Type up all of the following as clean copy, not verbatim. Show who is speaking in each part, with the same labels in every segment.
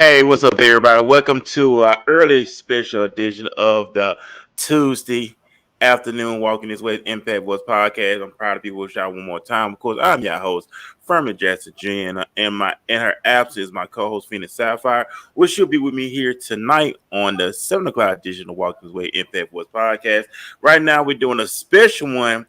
Speaker 1: Hey, what's up, everybody? Welcome to our early special edition of the Tuesday afternoon Walking This Way Impact Voice podcast. I'm proud to be with y'all one more time. Of course, I'm your host, Furman Jackson Jr. And my in her absence, my co-host Phoenix Sapphire, which she'll be with me here tonight on the 7 o'clock edition of Walking's Way Impact Voice podcast. Right now, we're doing a special one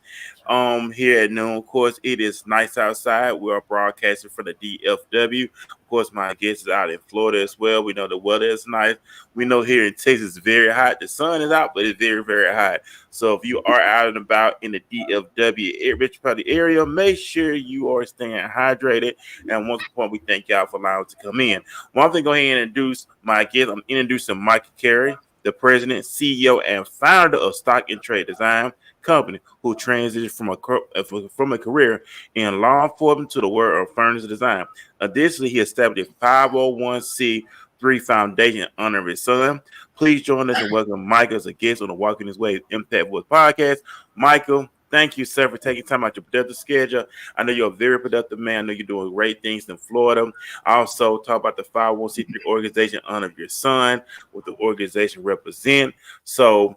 Speaker 1: here at noon. Of course, it is nice outside. We are broadcasting from the DFW. Of course, my guest is out in Florida as well. We know the weather is nice. We know here in Texas it's very hot. The sun is out, but it's very, very hot. So if you are out and about in the DFW metropolitan area, make sure you are staying hydrated. And once upon, we thank y'all for allowing us to come in. Well, I'm going to go ahead and introduce my guest. I'm introducing Michael Carey, the president, CEO, and founder of Stock and Trade Design Company, who transitioned from a career in law enforcement to the world of furniture design. Additionally, he established a 501c3 foundation in honor of his son. Please join us and welcome Michael as a guest on the Walking His Way Impact Voice podcast. Michael, thank you, sir, for taking time out your productive schedule. I know you're a very productive man. I know you're doing great things in Florida. I also talk about the 501c3 organization in honor of your son, what the organization represents. So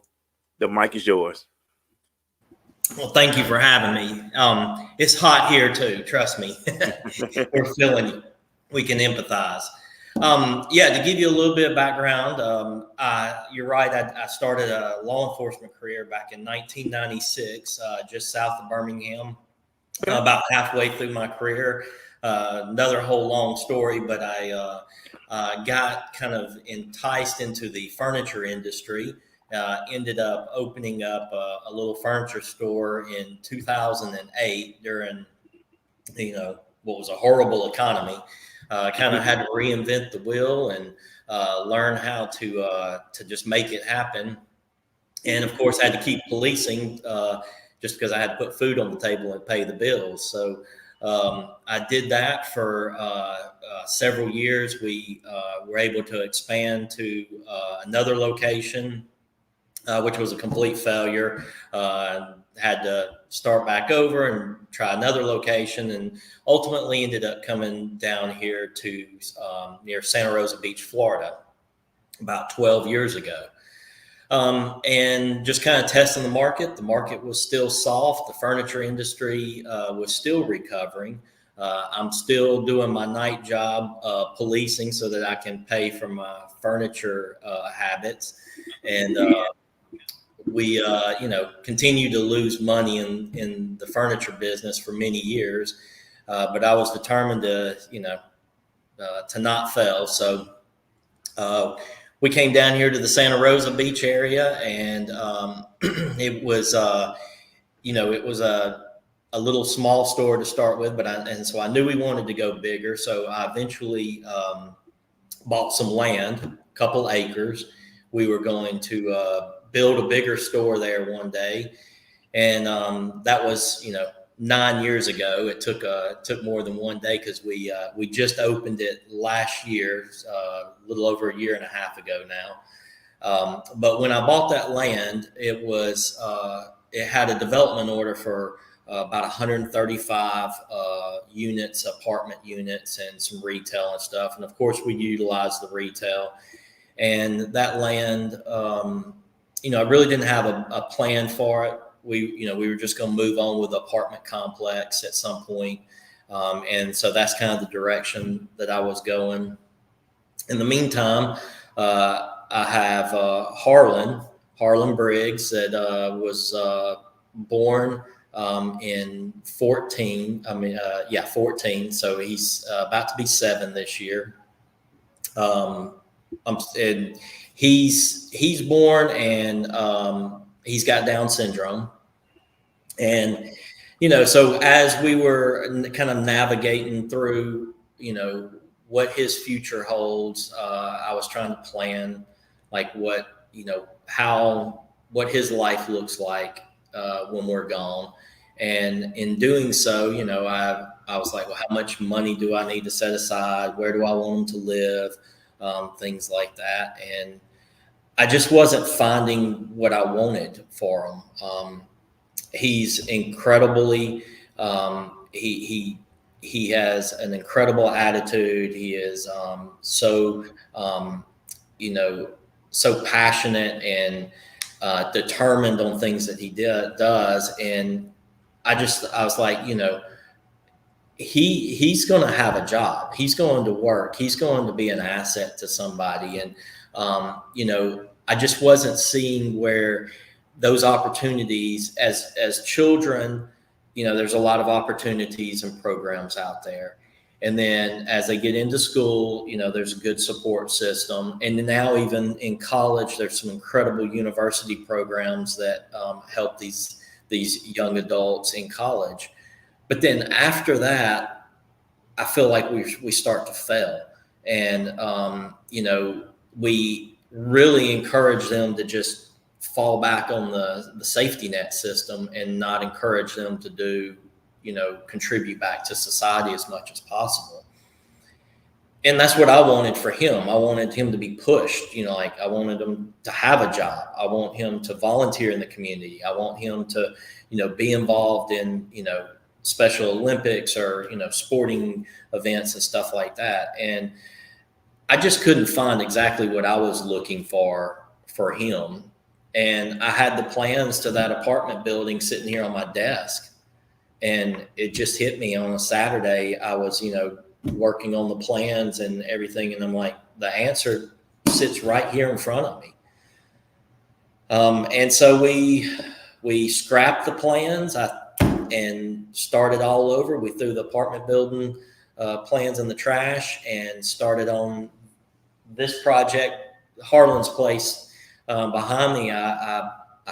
Speaker 1: the mic is yours.
Speaker 2: Well, thank you for having me. It's hot here too. Trust me. We're feeling it. We can empathize. To give you a little bit of background, you're right. I started a law enforcement career back in 1996, just south of Birmingham. About halfway through my career, another whole long story, but I got kind of enticed into the furniture industry. Ended up opening up a little furniture store in 2008 during, what was a horrible economy. Kind of had to reinvent the wheel and learn how to just make it happen. And of course, I had to keep policing just because I had to put food on the table and pay the bills. So I did that for several years. We were able to expand to another location, which was a complete failure. Had to start back over and try another location, and ultimately ended up coming down here to near Santa Rosa Beach, Florida, about 12 years ago. And just kind of testing the market. The market was still soft. The furniture industry was still recovering. I'm still doing my night job policing so that I can pay for my furniture habits. And we continue to lose money in the furniture business for many years, but I was determined to not fail. So we came down here to the Santa Rosa Beach area, and it was a little small store to start with, so I knew we wanted to go bigger. So I eventually bought some land, a couple acres. We were going to build a bigger store there one day. And that was, 9 years ago. It took more than one day because we just opened it last year, a little over a year and a half ago now. But when I bought that land, it had a development order for about 135 units, apartment units, and some retail and stuff. And of course, we utilized the retail. And that land, I really didn't have a plan for it. We were just going to move on with the apartment complex at some point. And so that's kind of the direction that I was going. In the meantime, I have Harlan Briggs, that was born in 14. 14. So he's about to be 7 this year. And he's born, and he's got Down syndrome. And, so as we were kind of navigating through, what his future holds, I was trying to plan like what his life looks like when we're gone. And in doing so, I was like, well, how much money do I need to set aside? Where do I want him to live? Things like that. And I just wasn't finding what I wanted for him. He's incredibly, he has an incredible attitude. He is so passionate and determined on things that he does. And I was like, he's going to have a job. He's going to work. He's going to be an asset to somebody. And, I just wasn't seeing where those opportunities as children, there's a lot of opportunities and programs out there. And then as they get into school, there's a good support system. And now even in college, there's some incredible university programs that help these young adults in college. But then after that, I feel like we start to fail. And, we really encourage them to just fall back on the safety net system and not encourage them to do, contribute back to society as much as possible. And that's what I wanted for him. I wanted him to be pushed, like I wanted him to have a job. I want him to volunteer in the community. I want him to, be involved in, Special Olympics or, sporting events and stuff like that. And I just couldn't find exactly what I was looking for him. And I had the plans to that apartment building sitting here on my desk. And it just hit me on a Saturday. I was, working on the plans and everything. And I'm like, the answer sits right here in front of me. And so we scrapped the plans and started all over. We threw the apartment building plans in the trash and started on this project, Harlan's place behind me. I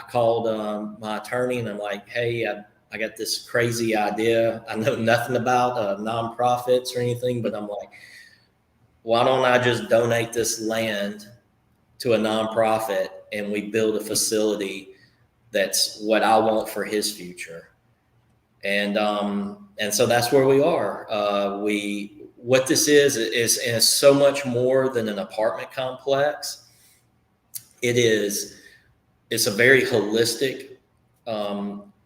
Speaker 2: called my attorney and I'm like, hey, I got this crazy idea. I know nothing about nonprofits or anything, but I'm like, why don't I just donate this land to a nonprofit and we build a facility that's what I want for his future. And so that's where we are. What this is so much more than an apartment complex. It's a very holistic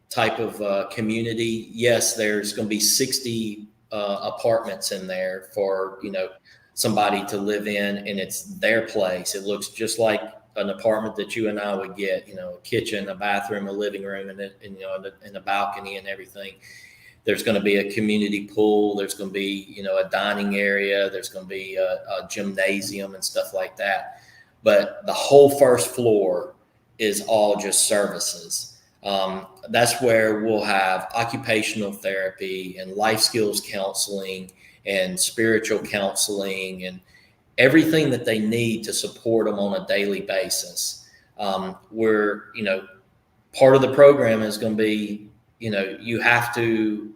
Speaker 2: type of community. Yes, there's going to be 60 apartments in there for somebody to live in, and it's their place. It looks just like an apartment that you and I would get. A kitchen, a bathroom, a living room, and a balcony and everything. There's going to be a community pool. There's going to be a dining area. There's going to be a gymnasium and stuff like that. But the whole first floor is all just services. That's where we'll have occupational therapy and life skills counseling and spiritual counseling and everything that they need to support them on a daily basis. Where, part of the program is going to be, you have to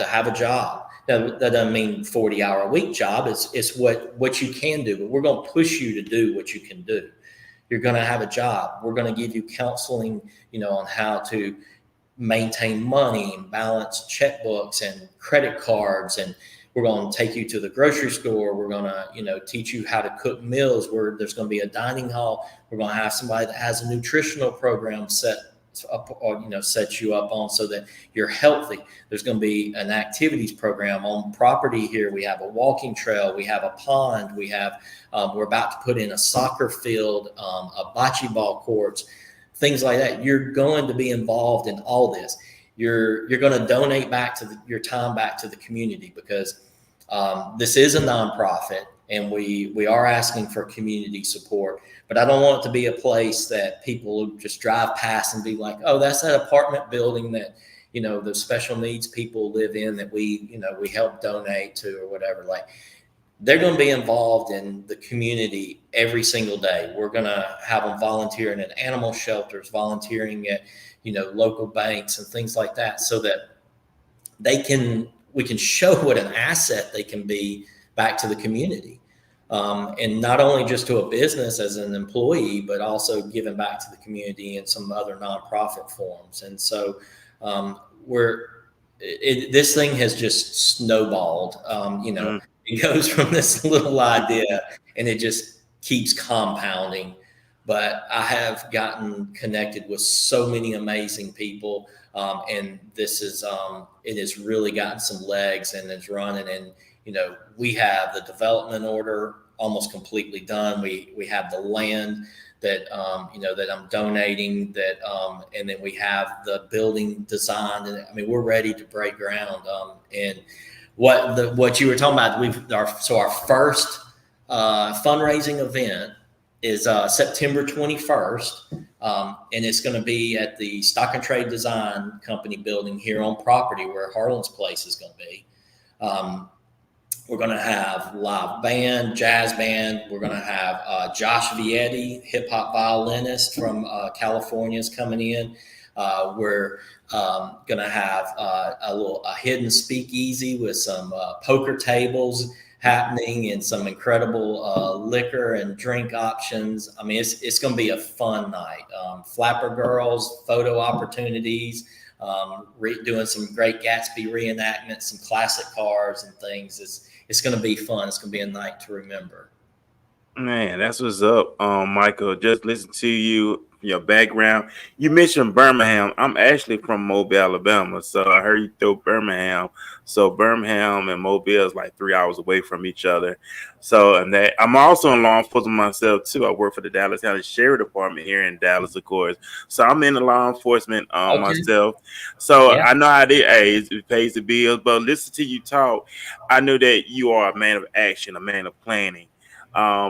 Speaker 2: have a job. Now, that doesn't mean 40-hour-a-week job. It's what you can do, but we're going to push you to do what you can do. You're going to have a job. We're going to give you counseling, on how to maintain money and balance checkbooks and credit cards. And we're going to take you to the grocery store. We're going to, teach you how to cook meals. Where there's going to be a dining hall. We're going to have somebody that has a nutritional program set up or, set you up on so that you're healthy. There's going to be an activities program on property here. We have a walking trail. We have a pond. We have, we're about to put in a soccer field, a bocce ball courts, things like that. You're going to be involved in all this. You're going to donate back to your time back to the community because this is a nonprofit and we are asking for community support. But I don't want it to be a place that people just drive past and be like, oh, that's that apartment building that, the special needs people live in that we help donate to or whatever. Like, they're going to be involved in the community every single day. We're going to have them volunteering at animal shelters, volunteering at, local banks and things like that so that we can show what an asset they can be back to the community. And not only just to a business as an employee, but also giving back to the community in some other nonprofit forms. And so this thing has just snowballed. It goes from this little idea and it just keeps compounding. But I have gotten connected with so many amazing people. And it has really gotten some legs and it's running. And, we have the development order almost completely done. We have the land that that I'm donating, and then we have the building designed, and I mean we're ready to break ground. And what you were talking about, our first fundraising event is September 21st, and it's going to be at the Stock and Trade Design Company building here on property where Harlan's place is going to be. We're going to have live band, jazz band. We're going to have Josh Vietti, hip hop violinist from California, is coming in. We're going to have a hidden speakeasy with some poker tables happening and some incredible liquor and drink options. I mean, it's going to be a fun night. Flapper girls, photo opportunities, doing some great Gatsby reenactments, some classic cars and things. It's going to be fun. It's going to be a night to remember.
Speaker 1: Man, that's what's up, Michael. Just listen to you, your background. You mentioned Birmingham. I'm actually from Mobile, Alabama, so I heard you throw Birmingham. So Birmingham and Mobile is like 3 hours away from each other. So, and that I'm also in law enforcement myself too. I work for the Dallas County Sheriff Department here in Dallas, of course. So I'm in the law enforcement
Speaker 2: Okay.
Speaker 1: myself. So
Speaker 2: Yeah.
Speaker 1: I know how it pays the bills. But listen to you talk, I know that you are a man of action, a man of planning.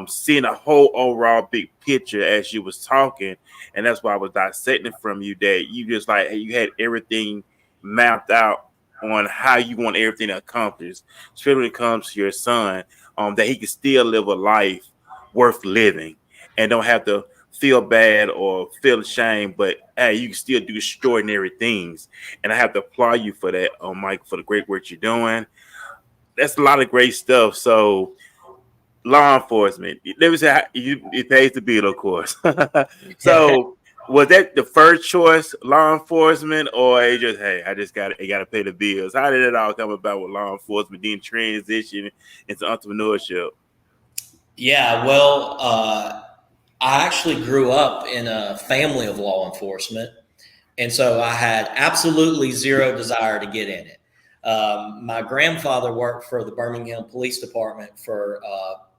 Speaker 1: Seeing a whole overall big picture as you was talking, and that's why I was dissecting from you that you just like you had everything mapped out on how you want everything accomplished, especially when it comes to your son, that he can still live a life worth living and don't have to feel bad or feel ashamed, but hey, you can still do extraordinary things. And I have to applaud you for that, Mike, for the great work you're doing. That's a lot of great stuff. So law enforcement. Let me say, it pays the bill, of course. So, was that the first choice, law enforcement, or it just hey, I got to pay the bills? How did it all come about with law enforcement, then transition into entrepreneurship?
Speaker 2: Yeah, well, I actually grew up in a family of law enforcement, and so I had absolutely zero desire to get in it. My grandfather worked for the Birmingham Police Department for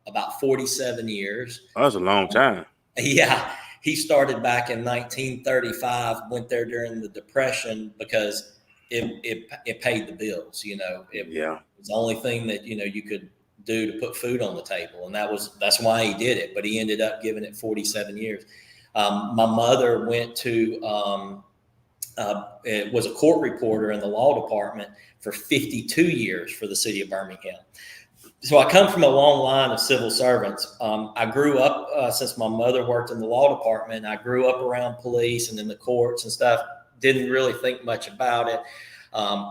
Speaker 2: about 47 years.
Speaker 1: Oh, that's a long time.
Speaker 2: Yeah, he started back in 1935, went there during the Depression because it paid the bills. It
Speaker 1: Yeah.
Speaker 2: was the only thing that you could do to put food on the table, and that's why he did it. But he ended up giving it 47 years. My mother went to it was a court reporter in the law department for 52 years for the city of Birmingham. So I come from a long line of civil servants. I grew up, since my mother worked in the law department, I grew up around police and in the courts and stuff. Didn't really think much about it.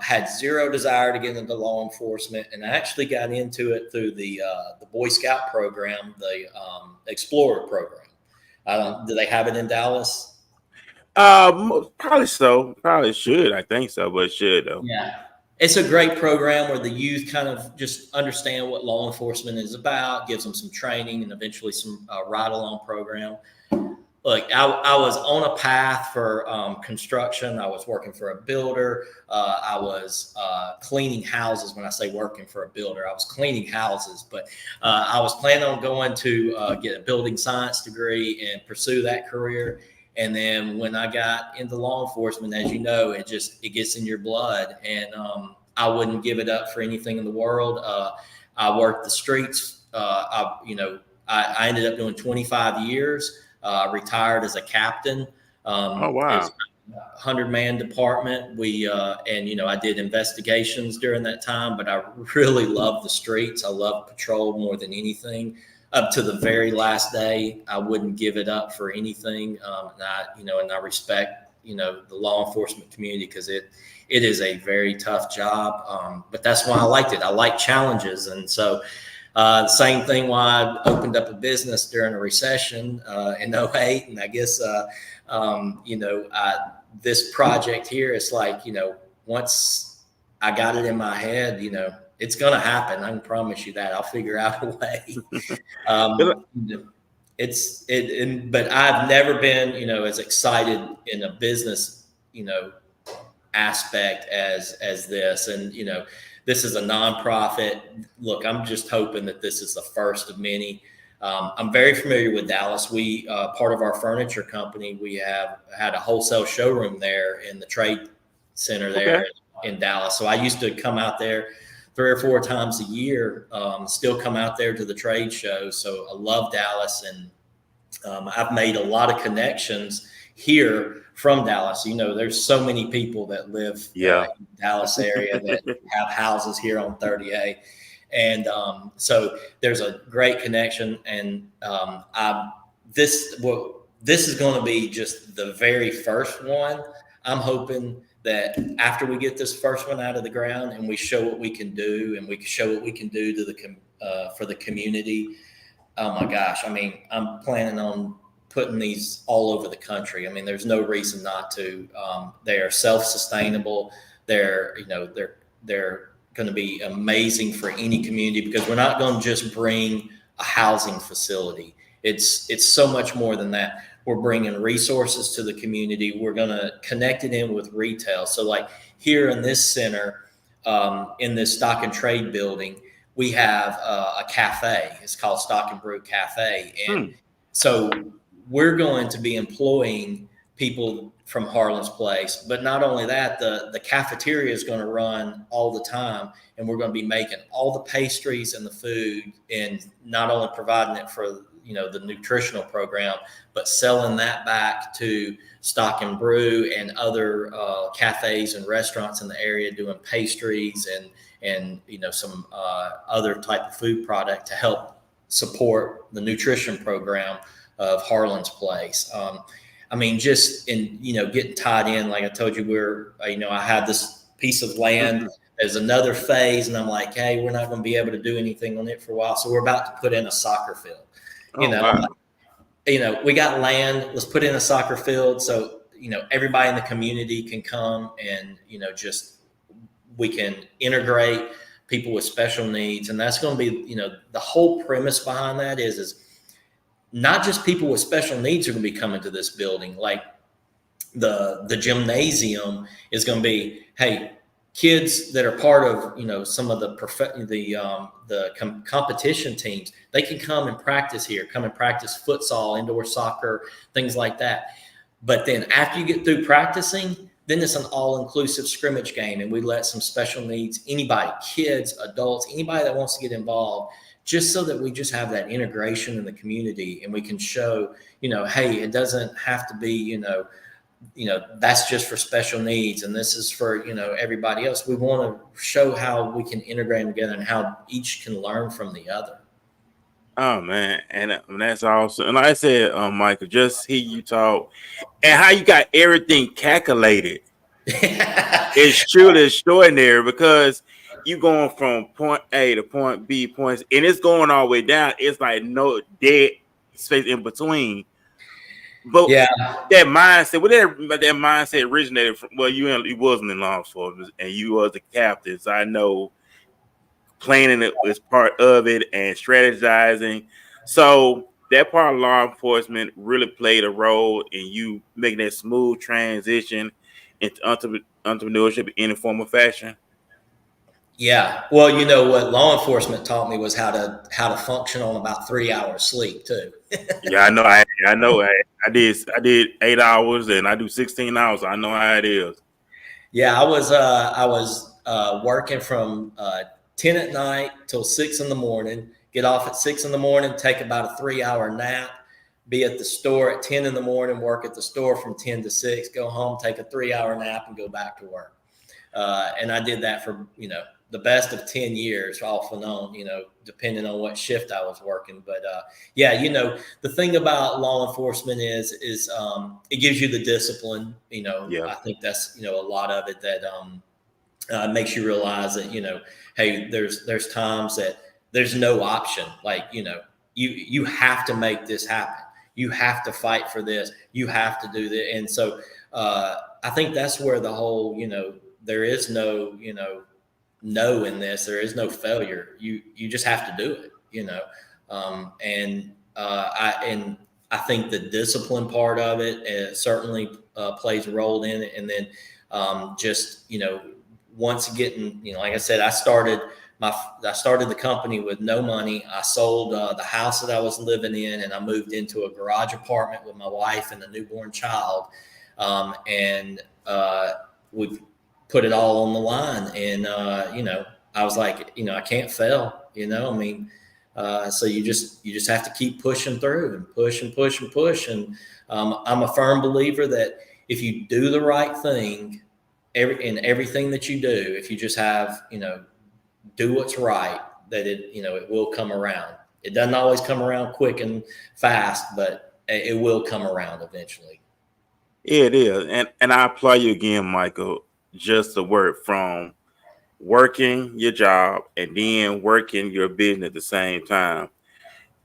Speaker 2: Had zero desire to get into law enforcement, and I actually got into it through the Boy Scout program, the Explorer program. Do they have it in Dallas?
Speaker 1: Probably so. Probably should. I think so, but it should though.
Speaker 2: Yeah. It's a great program where the youth kind of just understand what law enforcement is about, gives them some training and eventually some ride along program. Look, I was on a path for construction. I was working for a builder. I was cleaning houses. When I say working for a builder, I was cleaning houses, but I was planning on going to get a building science degree and pursue that career. And then when I got into law enforcement, as you know, it gets in your blood, and I wouldn't give it up for anything in the world. I worked the streets. I ended up doing 25 years. Retired as a captain.
Speaker 1: Oh
Speaker 2: It's
Speaker 1: wow.
Speaker 2: 100-man department. I did investigations during that time, but I really loved the streets. I loved patrol more than anything. Up to the very last day, I wouldn't give it up for anything. And I respect, the law enforcement community because it is a very tough job. But that's why I liked it. I like challenges. And so, same thing why I opened up a business during a recession in '08. And I guess, this project here, it's like, once I got it in my head, it's going to happen. I can promise you that. I'll figure out a way. Um, but I've never been, as excited in a business, aspect as this. And, This is a nonprofit. Look, I'm just hoping that this is the first of many. I'm very familiar with Dallas. We part of our furniture company, we have had a wholesale showroom there in the trade center
Speaker 1: Okay.
Speaker 2: there in Dallas. So I used to come out there 3 or 4 times a year. Still come out there to the trade show. So I love Dallas, and I've made a lot of connections here from Dallas. There's so many people that live
Speaker 1: Yeah.
Speaker 2: in the Dallas area that have houses here on 30A. And so there's a great connection. And this is going to be just the very first one. I'm hoping that after we get this first one out of the ground and we show what we can do, and we can show what we can do to for the community. Oh my gosh. I mean, I'm planning on putting these all over the country. I mean, there's no reason not to. They are self-sustainable. They're going to be amazing for any community, because we're not going to just bring a housing facility. It's so much more than that. We're bringing resources to the community. We're going to connect it in with retail. So like here in this center, in this stock and trade building, we have a cafe. It's called Stock and Brew Cafe. And so we're going to be employing people from Harlan's Place. But not only that, the cafeteria is going to run all the time, and we're going to be making all the pastries and the food, and not only providing it for the nutritional program, but selling that back to Stock and Brew and other cafes and restaurants in the area, doing pastries and some other type of food product to help support the nutrition program of Harlan's Place. I mean, just in getting tied in, like I told you, I had this piece of land as another phase, and I'm like, hey, we're not going to be able to do anything on it for a while, so we're about to put in a soccer field.
Speaker 1: Wow.
Speaker 2: We got land. Let's put in a soccer field so everybody in the community can come, and we can integrate people with special needs. And that's going to be the whole premise behind that is not just people with special needs are going to be coming to this building. Like the gymnasium is going to be, hey, kids that are part of some of the competition teams, they can come and practice here, come and practice futsal, indoor soccer, things like that. But then after you get through practicing, then it's an all-inclusive scrimmage game, and we let some special needs, anybody, kids, adults, anybody that wants to get involved, just so that we just have that integration in the community, and we can show, hey, it doesn't have to be, that's just for special needs, and this is for, everybody else. We want to show how we can integrate them together and how each can learn from the other.
Speaker 1: Oh man, and that's awesome. And like I said, Michael, just hear you talk and how you got everything calculated. It's truly extraordinary, because you going from point A to point B, points, and it's going all the way down. It's like no dead space in between. But
Speaker 2: Yeah.
Speaker 1: that mindset, that mindset originated from, well, you wasn't in law enforcement, and you was the captain. So I know planning it was part of it, and strategizing. So that part of law enforcement really played a role in you making that smooth transition into entrepreneurship in any form of fashion.
Speaker 2: Yeah. Well, what law enforcement taught me was how to function on about 3 hours sleep too.
Speaker 1: Yeah, I know. I know. I did 8 hours, and I do 16 hours. So I know how it is.
Speaker 2: Yeah, I was working from 10 at night till 6 in the morning. Get off at 6 in the morning, take about a 3 hour nap, be at the store at 10 in the morning, work at the store from 10 to 6, go home, take a 3 hour nap, and go back to work. And I did that for the best of 10 years off and on, depending on what shift I was working. But yeah, the thing about law enforcement is it gives you the discipline.
Speaker 1: Yeah.
Speaker 2: I think that's a lot of it that makes you realize that hey, there's times that there's no option. Like you have to make this happen. You have to fight for this. You have to do this. And so I think that's where the whole there is no no in this. There is no failure. You just have to do it, and I think the discipline part of it certainly plays a role in it. And then just, once getting, like I said, I started the company with no money. I sold the house that I was living in, and I moved into a garage apartment with my wife and a newborn child. And we put it all on the line. And, I was like, I can't fail, I mean, so you just have to keep pushing through and push and push and push. And I'm a firm believer that if you do the right thing, in everything that you do, if you just have, do what's right, that it will come around. It doesn't always come around quick and fast, but it will come around eventually.
Speaker 1: Yeah, it is. And I applaud you again, Michael, just the word from working your job and then working your business at the same time.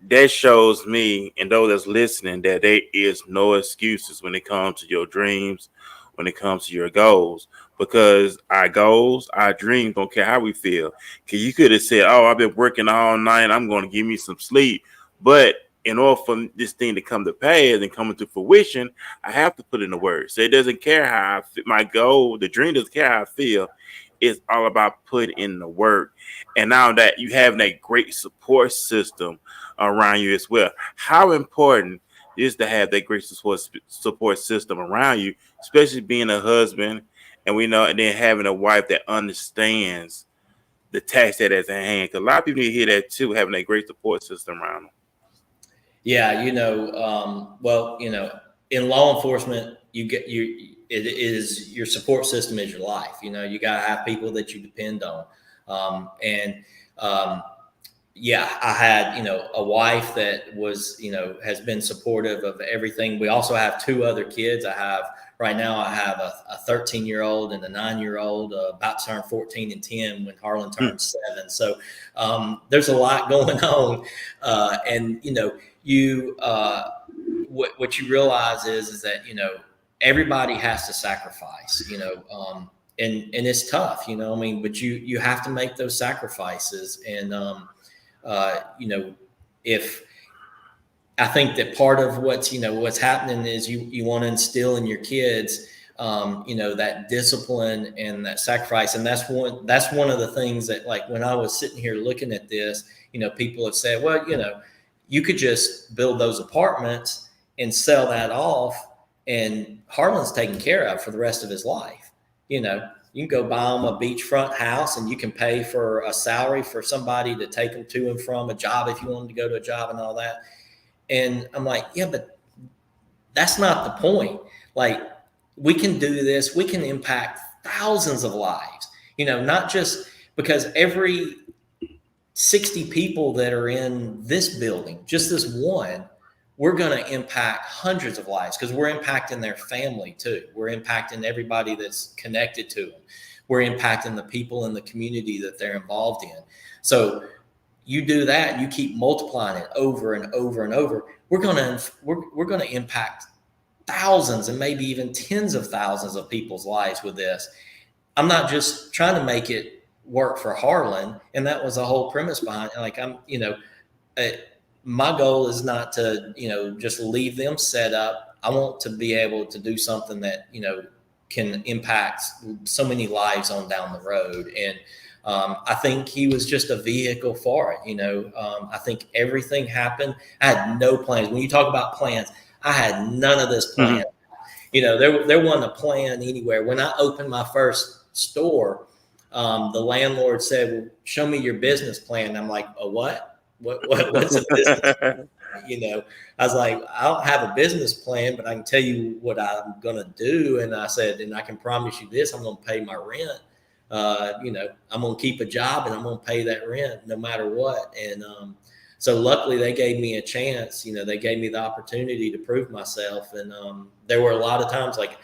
Speaker 1: That shows me and those that's listening that there is no excuses when it comes to your dreams, when it comes to your goals. Because our goals, our dreams, don't care how we feel. Because you could have said, "Oh, I've been working all night. I'm going to give me some sleep." But in order for this thing to come to pass and come into fruition, I have to put in the work. So it doesn't care how I feel. My goal, the dream doesn't care how I feel. It's all about putting in the work. And now that you have that great support system around you as well, how important is to have that great support system around you, especially being a husband, and we know, and then having a wife that understands the task that is at hand. Because a lot of people need to hear that too, having a great support system around them.
Speaker 2: Yeah, well, in law enforcement, it is your support system is your life. You got to have people that you depend on. And yeah, I had, a wife that was, has been supportive of everything. We also have two other kids. Right now, I have a 13-year-old and a 9-year-old, about to turn 14 and 10 when Harlan turns 7. So there's a lot going on. And, what you realize is that, everybody has to sacrifice, and it's tough, I mean, but you have to make those sacrifices. And, if I think that part of what's happening is you want to instill in your kids, that discipline and that sacrifice. And that's one of the things that, like, when I was sitting here looking at this, people have said, well, you could just build those apartments and sell that off, and Harlan's taken care of for the rest of his life. You can go buy him a beachfront house, and you can pay for a salary for somebody to take them to and from a job if you wanted to go to a job and all that. And I'm like, yeah, but that's not the point. Like, we can do this. We can impact thousands of lives, not just because every 60 people that are in this building, just this one, we're going to impact hundreds of lives, because we're impacting their family too. We're impacting everybody that's connected to them. We're impacting the people in the community that they're involved in. So you do that, you keep multiplying it over and over and over. We're going to impact thousands and maybe even tens of thousands of people's lives with this. I'm not just trying to make it work for Harlan, and that was the whole premise behind it. Like, my goal is not to, just leave them set up. I want to be able to do something that, can impact so many lives on down the road. And I think he was just a vehicle for it. I think everything happened. I had no plans. When you talk about plans, I had none of this plan. Mm-hmm. There wasn't a plan anywhere. When I opened my first store, the landlord said, well, show me your business plan. I'm like, a what? What's a business plan? I was like, I don't have a business plan, but I can tell you what I'm going to do. And I said, and I can promise you this, I'm going to pay my rent. I'm going to keep a job, and I'm going to pay that rent no matter what. And so luckily they gave me a chance. They gave me the opportunity to prove myself. And there were a lot of times, like,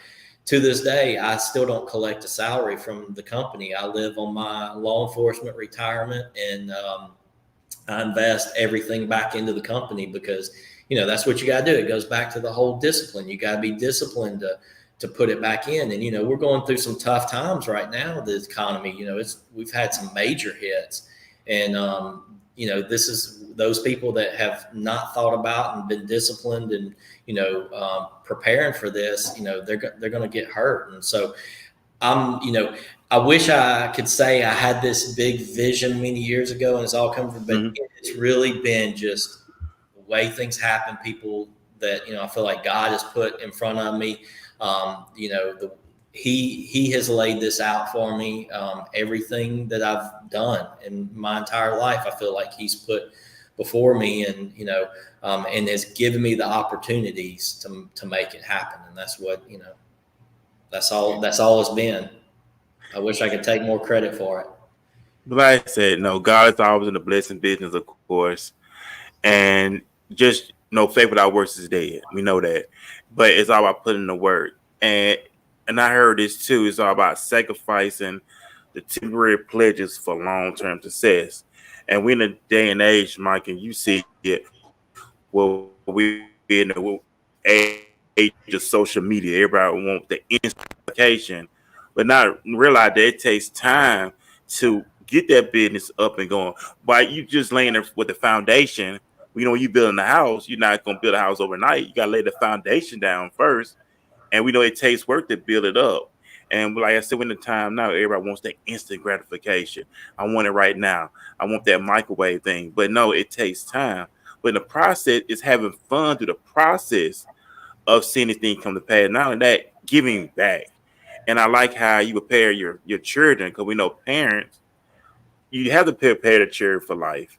Speaker 2: to this day, I still don't collect a salary from the company. I live on my law enforcement retirement, and I invest everything back into the company, because, that's what you got to do. It goes back to the whole discipline. You got to be disciplined to put it back in. And, we're going through some tough times right now, the economy. We've had some major hits. And, this is those people that have not thought about and been disciplined and, preparing for this, they're going to get hurt. And so I wish I could say I had this big vision many years ago and it's all come from, but
Speaker 1: Hmm.
Speaker 2: it's really been just the way things happen, people that, I feel like God has put in front of me. He has laid this out for me. Everything that I've done in my entire life, I feel like he's put before me, and and has given me the opportunities to make it happen. And that's what, that's all it's been. I wish I could take more credit for it.
Speaker 1: But like I said, no, God is always in the blessing business, of course, and just no faith without works is dead. We know that, but it's all about putting in the work. And I heard this too. It's all about sacrificing the temporary pledges for long term success. And we in a day and age, Mike, and you see it, where we in the age of social media. Everybody wants the instant gratification, but not realize that it takes time to get that business up and going. By you just laying there with the foundation, when you building a house, you're not gonna build a house overnight. You gotta lay the foundation down first, and we know it takes work to build it up. And like I said, when the time now, everybody wants that instant gratification. I want it right now. I want that microwave thing. But no, it takes time. But in the process is having fun through the process of seeing this thing come to pass. Not only that, giving back. And I like how you prepare your children, because we know parents, you have to prepare the children for life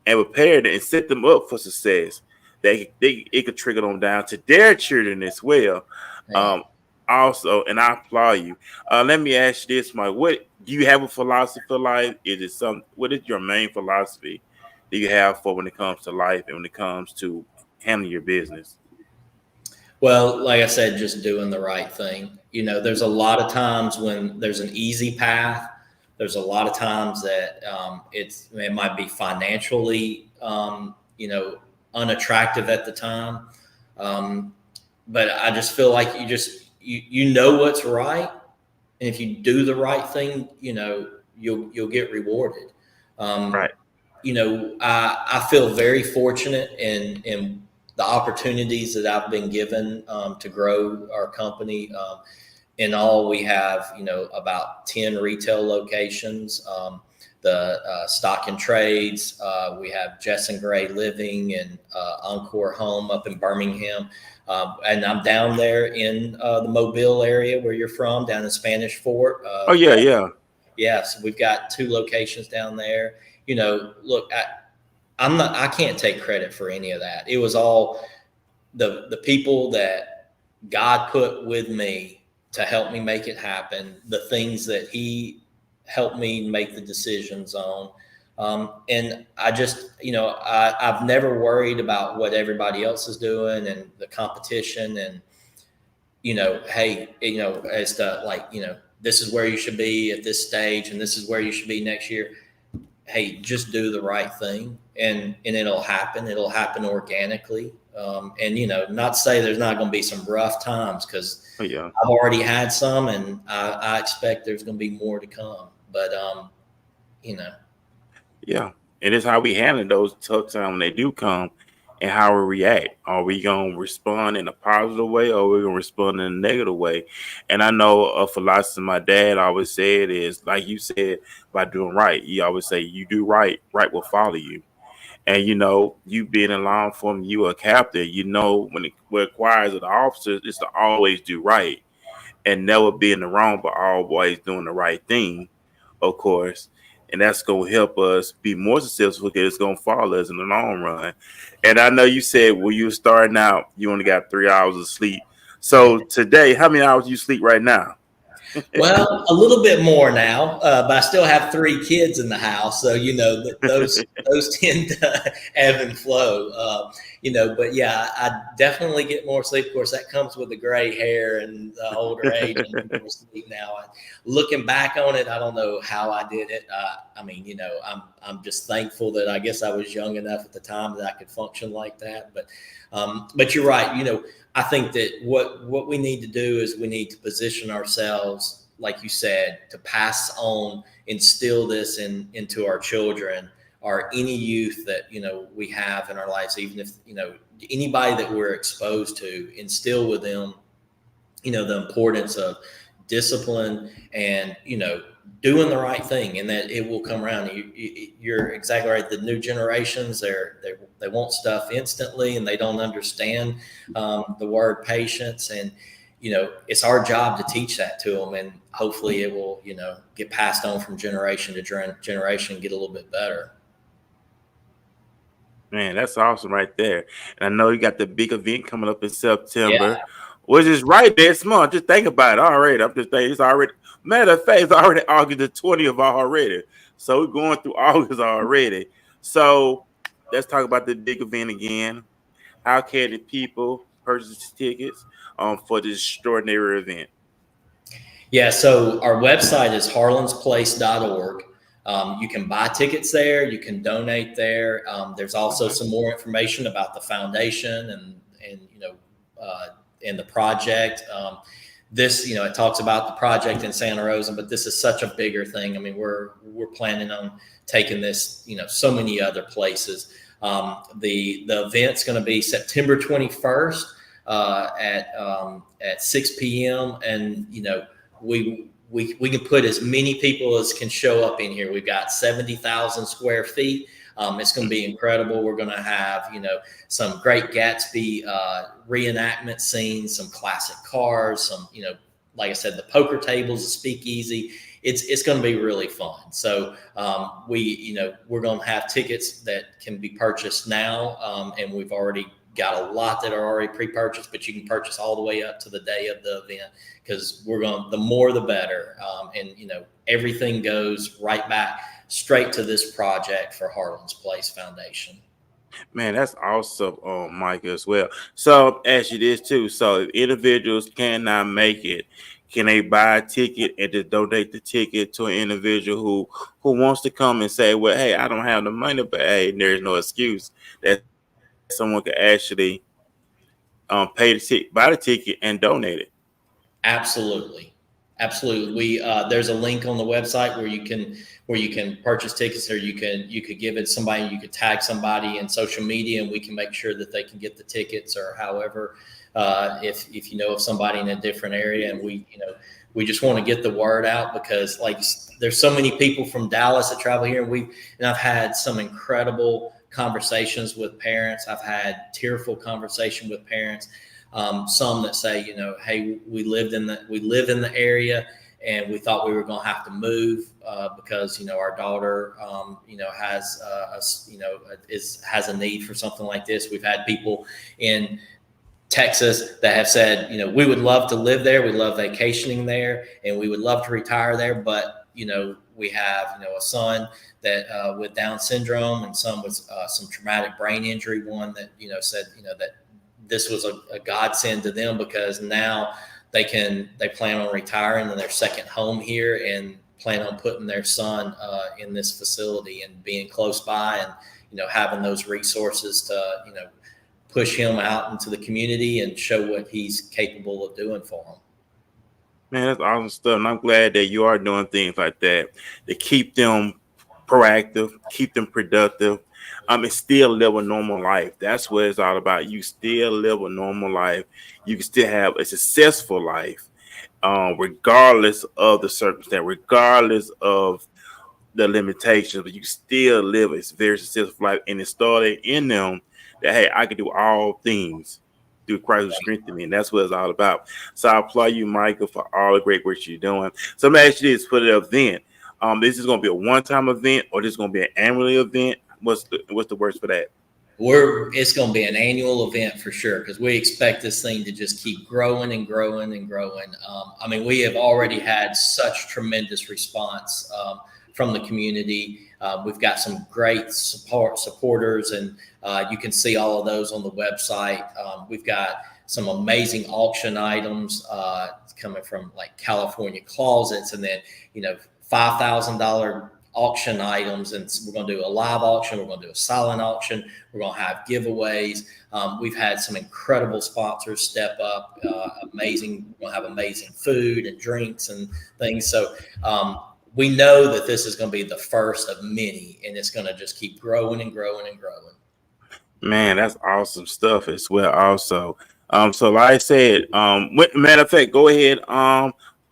Speaker 1: and prepare them and set them up for success. It could trickle them down to their children as well.
Speaker 2: Yeah.
Speaker 1: Um, Also, and I applaud you. Let me ask you this, Mike. What do you have a philosophy for life? Is it some? What is your main philosophy that you have for when it comes to life and when it comes to handling your business?
Speaker 2: Well, like I said, just doing the right thing. There's a lot of times when there's an easy path. There's a lot of times that it might be financially, unattractive at the time. Um, but I just feel like you know what's right, and if you do the right thing, you'll get rewarded. Um,
Speaker 1: Right.
Speaker 2: I feel very fortunate in the opportunities that I've been given to grow our company. In all, we have about 10 retail locations. The stock and trades. We have Jess and Gray Living and Encore Home up in Birmingham. And I'm down there in the Mobile area where you're from, down in Spanish Fort.
Speaker 1: Oh yeah, yeah.
Speaker 2: Yeah, so we've got 2 locations down there. Look, I can't take credit for any of that. It was all the people that God put with me to help me make it happen, the things that He helped me make the decisions on. And I just, I've never worried about what everybody else is doing and the competition and, hey, as to like, this is where you should be at this stage and this is where you should be next year. Hey, just do the right thing and it'll happen. It'll happen organically. And, not to say there's not going to be some rough times, because
Speaker 1: Oh yeah.
Speaker 2: I've already had some, and I expect there's going to be more to come. But, you know,
Speaker 1: Yeah. And it's how we handle those tough times when they do come and how we react. Are we going to respond in a positive way or are we going to respond in a negative way? And I know a philosophy my dad always said is, like you said, by doing right. He always say, you do right, right will follow you. And you being in law enforcement, you a captain, when it requires of the officers is to always do right and never be in the wrong, but always doing the right thing, of course. And that's going to help us be more successful because it's going to follow us in the long run. And I know you said when you were starting out, you only got 3 hours of sleep. So today, how many hours do you sleep right now?
Speaker 2: well, a little bit more now, but I still have 3 kids in the house, so those tend to ebb and flow. But yeah, I definitely get more sleep. Of course, that comes with the gray hair and the older age and more sleep now. Looking back on it, I don't know how I did it. I mean, I'm just thankful that I guess I was young enough at the time that I could function like that. But you're right. I think that what we need to do is we need to position ourselves, like you said, to pass on, instill this into our children or any youth that we have in our lives, even if anybody that we're exposed to, instill with them the importance of discipline, and doing the right thing, and that it will come around. You're exactly right. The new generations, they want stuff instantly, and they don't understand the word patience. And it's our job to teach that to them, and hopefully it will get passed on from generation to generation and get a little bit better.
Speaker 1: Man, that's awesome right there. And I know you got the big event coming up in
Speaker 2: Yeah,
Speaker 1: September, which is right next month. Just think about it already. I'm just thinking it's already, matter of fact, it's already August the 20th already. So we're going through August already. So let's talk about the big event again. How can the people purchase tickets for this extraordinary event?
Speaker 2: yeah. So our website is harlansplace.org. You can buy tickets there. You can donate there. There's also
Speaker 1: Okay.
Speaker 2: some more information about the foundation and the project. This, it talks about the project in Santa Rosa, but this is such a bigger thing. I mean, we're planning on taking this, so many other places. The event's going to be September 21st at 6 p.m. And we can put as many people as can show up in here. We've got 70,000 square feet. It's going to be incredible. We're going to have, some great Gatsby reenactment scenes, some classic cars, some, like I said, the poker tables, the speakeasy. It's going to be really fun. So we're going to have tickets that can be purchased now, and we've already got a lot that are already pre-purchased, but you can purchase all the way up to the day of the event, because the more the better. And everything goes right back straight to this project for Harlan's Place Foundation.
Speaker 1: Man, that's awesome, Mike, as well. So, ask you this too. So, if individuals cannot make it, can they buy a ticket and just donate the ticket to an individual who wants to come and say, "Well, hey, I don't have the money, but hey, there's no excuse that someone could actually pay the ticket, buy the ticket, and donate it."
Speaker 2: Absolutely, absolutely. We there's a link on the website where you can purchase tickets, or you could give it to somebody. You could tag somebody in social media, and we can make sure that they can get the tickets, or however. If you know of somebody in a different area, and we just want to get the word out, because there's so many people from Dallas that travel here, and I've had some incredible conversations with parents. I've had tearful conversation with parents. Some that say, hey, we live in the area, and we thought we were going to have to move because our daughter has a need for something like this. We've had people in Texas that have said, we would love to live there, we love vacationing there, and we would love to retire there, but we have a son that with Down syndrome, and some with some traumatic brain injury. One that said that this was a godsend to them, because now they plan on retiring in their second home here, and plan on putting their son in this facility and being close by, and having those resources to push him out into the community and show what he's capable of doing for them.
Speaker 1: Man, that's awesome stuff. And I'm glad that you are doing things like that to keep them proactive, keep them productive, and still live a normal life. That's what it's all about. You still live a normal life. You can still have a successful life, regardless of the circumstance, regardless of the limitations, but you still live a very successful life, and it started in them that hey, I can do all things through Christ who strengthened me, and that's what it's all about. So I applaud you, Michael, for all the great work you're doing. So I'm gonna ask you this for the event. This is gonna be a one-time event, or this is gonna be an annual event. What's the words for that?
Speaker 2: It's going to be an annual event for sure, because we expect this thing to just keep growing and growing and growing. I mean, we have already had such tremendous response from the community. We've got some great supporters, and you can see all of those on the website. We've got some amazing auction items coming from like California closets, and then $5,000 auction items, and we're going to do a live auction, we're going to do a silent auction, we're going to have giveaways. We've had some incredible sponsors step up. Amazing, we're going to have amazing food and drinks and things. So we know that this is going to be the first of many, and it's going to just keep growing and growing and growing.
Speaker 1: Man, that's awesome stuff as well. Also, so like I said, matter of fact, go ahead,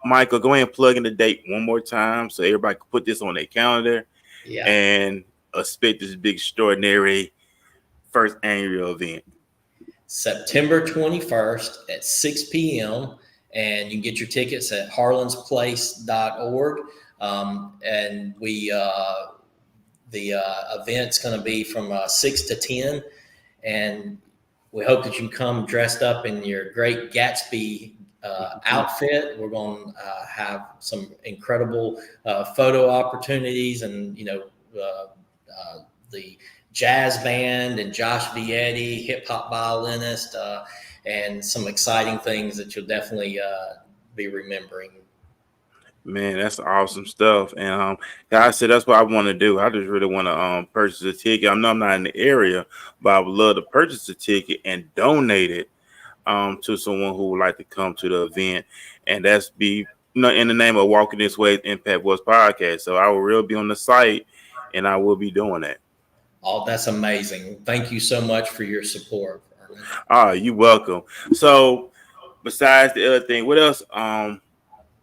Speaker 1: Michael, go ahead and plug in the date one more time so everybody can put this on their calendar
Speaker 2: Yeah.
Speaker 1: and expect this big extraordinary first annual event.
Speaker 2: September 21st at 6 p.m. And you can get your tickets at harlansplace.org. And the event's going to be from 6 to 10. And we hope that you come dressed up in your great Gatsby outfit. We're going to have some incredible photo opportunities, and the jazz band and Josh Vietti, hip hop violinist, and some exciting things that you'll definitely be remembering.
Speaker 1: Man, that's awesome stuff. And guys, said that's what I want to do. I just really want to purchase a ticket. I know I'm not in the area, but I would love to purchase a ticket and donate it to someone who would like to come to the event. And that's be in the name of Walking This Way Impact West Podcast. So I will really be on the site and I will be doing that.
Speaker 2: Oh, that's amazing. Thank you so much for your support, Harlan.
Speaker 1: You're welcome. So besides the other thing, what else?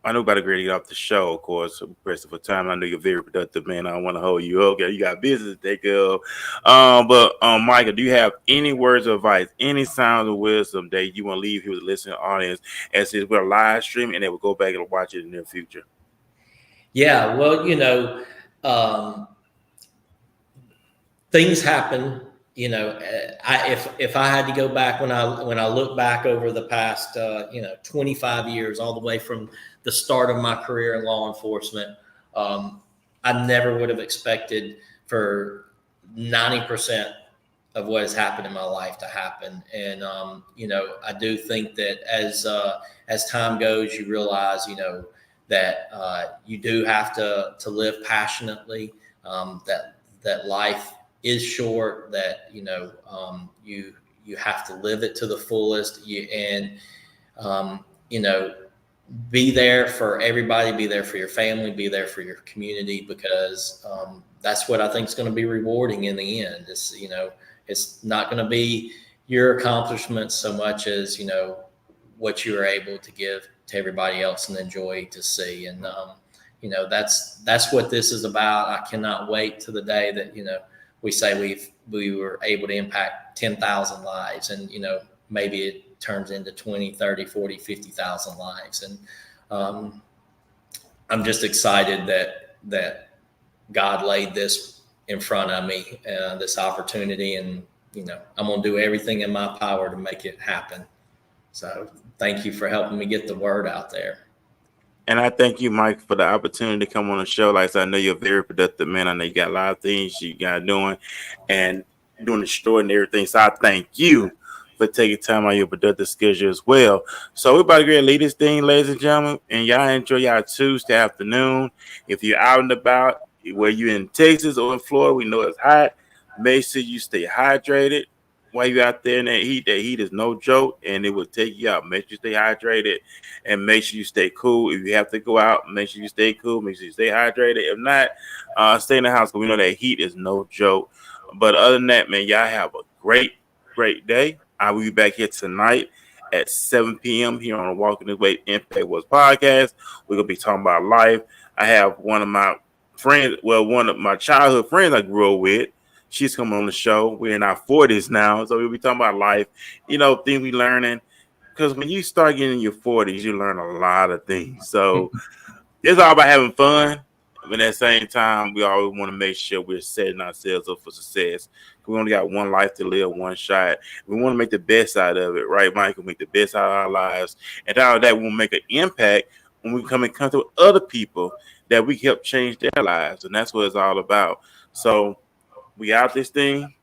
Speaker 1: I know about to get off the show, of course. Pressing for time. I know you're very productive, man. I don't want to hold you up. You got business to take care of. But Michael, do you have any words of advice, any sounds of wisdom that you want to leave here with the listening audience as we're live streaming and they will go back and watch it in the near future?
Speaker 2: Yeah, well, things happen. If I had to go back when I look back over the past 25 years, all the way from the start of my career in law enforcement, I never would have expected for 90% of what has happened in my life to happen. And I do think that as time goes, you realize that you do have to live passionately. That life is short, that you have to live it to the fullest, be there for everybody, be there for your family, be there for your community, because that's what I think is going to be rewarding in the end. It's not going to be your accomplishments so much as what you are able to give to everybody else and enjoy to see. And that's what this is about. I cannot wait to the day that we say we were able to impact 10,000 lives, and maybe it turns into 20, 30, 40, 50,000 lives. And I'm just excited that God laid this in front of me, this opportunity, and I'm going to do everything in my power to make it happen. So thank you for helping me get the word out there.
Speaker 1: And I thank you, Mike, for the opportunity to come on the show. Like I said, I know you're a very productive man. I know you got a lot of things you got doing and doing extraordinary things. So I thank you for taking time out of your productive schedule as well. So we're about to get lead this thing, ladies and gentlemen, and y'all enjoy y'all Tuesday afternoon. If you're out and about, where you're in Texas or in Florida, we know it's hot. Make sure you stay hydrated while you're out there in that heat. That heat is no joke, and it will take you out. Make sure you stay hydrated and make sure you stay cool. If you have to go out, make sure you stay cool. Make sure you stay hydrated. If not, stay in the house, because we know that heat is no joke. But other than that, man, y'all have a great day. I will be back here tonight at 7 p.m. here on the Walking This Way Impact West podcast. We're going to be talking about life. I have one of my friends, one of my childhood friends I grew up with. She's coming on the show. We're in our 40s now, so we'll be talking about life, things we learning. Because when you start getting in your 40s, you learn a lot of things. So it's all about having fun. But at the same time, we always want to make sure we're setting ourselves up for success. We only got one life to live, one shot. We want to make the best out of it, right, Mike? We make the best out of our lives. And out of that, we'll make an impact when we come in contact with other people that we help change their lives. And that's what it's all about. So we out this thing.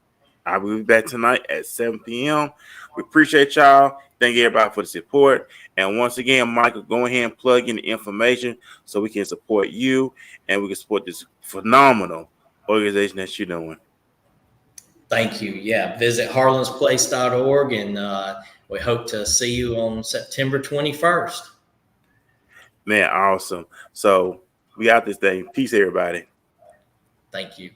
Speaker 1: I will be back tonight at 7 p.m. We appreciate y'all. Thank everybody for the support. And once again, Michael, go ahead and plug in the information so we can support you and we can support this phenomenal organization that you're doing.
Speaker 2: Thank you. Yeah, visit harlansplace.org, and we hope to see you on September 21st.
Speaker 1: Man, awesome. So we out this thing. Peace, everybody.
Speaker 2: Thank you.